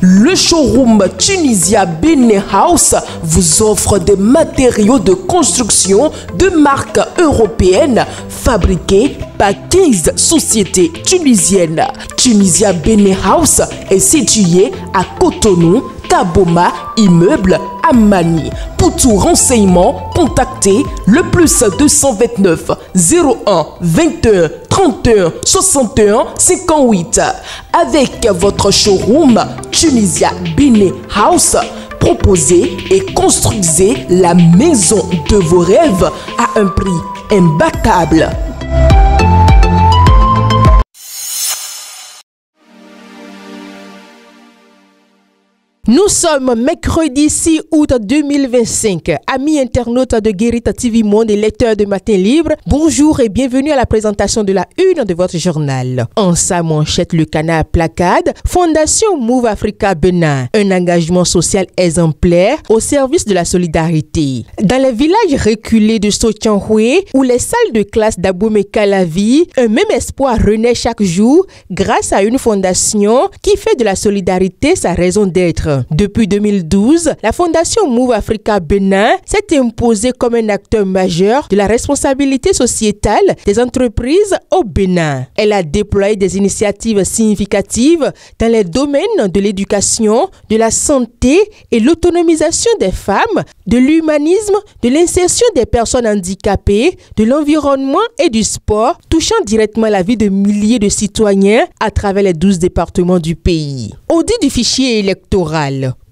Le showroom Tunisia Benin House vous offre des matériaux de construction de marque européenne fabriqués par 15 sociétés tunisiennes. Tunisia Benin House est situé à Cotonou, Kaboma, immeuble Amani. Pour tout renseignement, contactez le +229 01 21 31 61 58. Avec votre showroom Tunisia Benin House, proposez et construisez la maison de vos rêves à un prix imbattable. Nous sommes mercredi 6 août 2025. Amis internautes de Guérita TV Monde et lecteurs de Matin Libre, bonjour et bienvenue à la présentation de la une de votre journal. En sa manchette, le canard placade, Fondation Move Africa Benin, un engagement social exemplaire au service de la solidarité. Dans les villages reculés de Sotianhoué, où les salles de classe d'Abomey-Calavi, un même espoir renaît chaque jour grâce à une fondation qui fait de la solidarité sa raison d'être. Depuis 2012, la Fondation Move Africa Benin s'est imposée comme un acteur majeur de la responsabilité sociétale des entreprises au Bénin. Elle a déployé des initiatives significatives dans les domaines de l'éducation, de la santé et l'autonomisation des femmes, de l'humanisme, de l'insertion des personnes handicapées, de l'environnement et du sport, touchant directement la vie de milliers de citoyens à travers les 12 départements du pays. Audit du fichier électoral.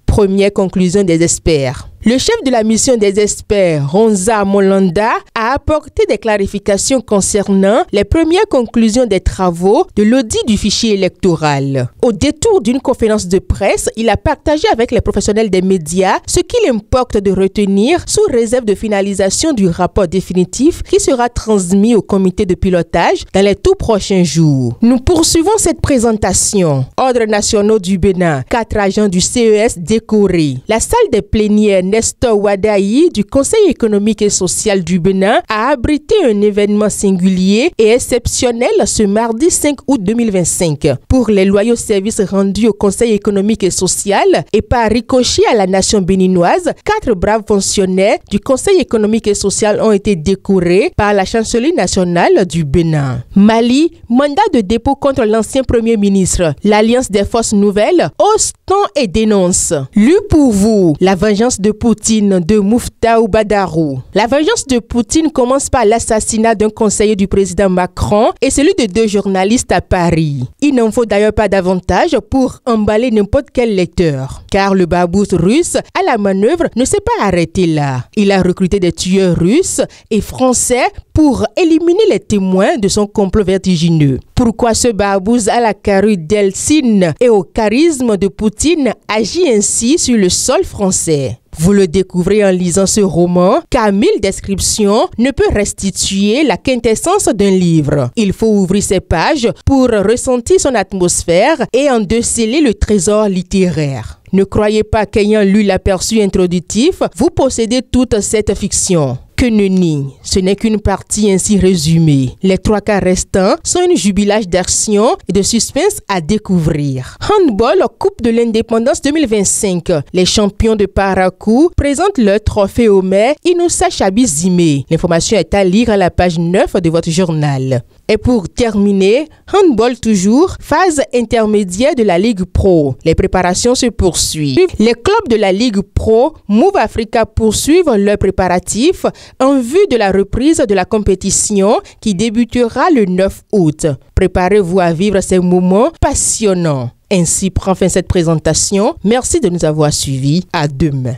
Première conclusion des experts. Le chef de la mission des experts, Ronza Molanda, a apporté des clarifications concernant les premières conclusions des travaux de l'audit du fichier électoral. Au détour d'une conférence de presse, il a partagé avec les professionnels des médias ce qu'il importe de retenir sous réserve de finalisation du rapport définitif qui sera transmis au comité de pilotage dans les tout prochains jours. Nous poursuivons cette présentation. Ordre national du Bénin, 4 agents du CES décorés. La salle des plénières Nestor Wadaï du Conseil économique et social du Bénin a abrité un événement singulier et exceptionnel ce mardi 5 août 2025. Pour les loyaux services rendus au Conseil économique et social et par ricochet à la nation béninoise, 4 braves fonctionnaires du Conseil économique et social ont été décorés par la chancellerie nationale du Bénin. Mali, mandat de dépôt contre l'ancien premier ministre. L'Alliance des forces nouvelles ose ton et dénonce. Lu pour vous, la vengeance de Poutine de Muftaou Badarou. La vengeance de Poutine commence par l'assassinat d'un conseiller du président Macron et celui de 2 journalistes à Paris. Il n'en faut d'ailleurs pas davantage pour emballer n'importe quel lecteur. Car le babousse russe à la manœuvre ne s'est pas arrêté là. Il a recruté des tueurs russes et français pour éliminer les témoins de son complot vertigineux. Pourquoi ce babouze à la carrure d'Eltsine et au charisme de Poutine agit ainsi sur le sol français? Vous le découvrez en lisant ce roman, car 1000 descriptions ne peut restituer la quintessence d'un livre. Il faut ouvrir ses pages pour ressentir son atmosphère et en déceler le trésor littéraire. Ne croyez pas qu'ayant lu l'aperçu introductif, vous possédez toute cette fiction. Que nenni, ce n'est qu'une partie ainsi résumée. Les 3/4 restants sont un jubilage d'action et de suspense à découvrir. Handball Coupe de l'Indépendance 2025. Les champions de Parakou présentent leur trophée au maire Inoussa Chabizime. L'information est à lire à la page 9 de votre journal. Et pour terminer, handball toujours, phase intermédiaire de la Ligue Pro. Les préparations se poursuivent. Les clubs de la Ligue Pro Move Africa poursuivent leurs préparatifs en vue de la reprise de la compétition qui débutera le 9 août. Préparez-vous à vivre ces moments passionnants. Ainsi prend fin cette présentation. Merci de nous avoir suivis. À demain.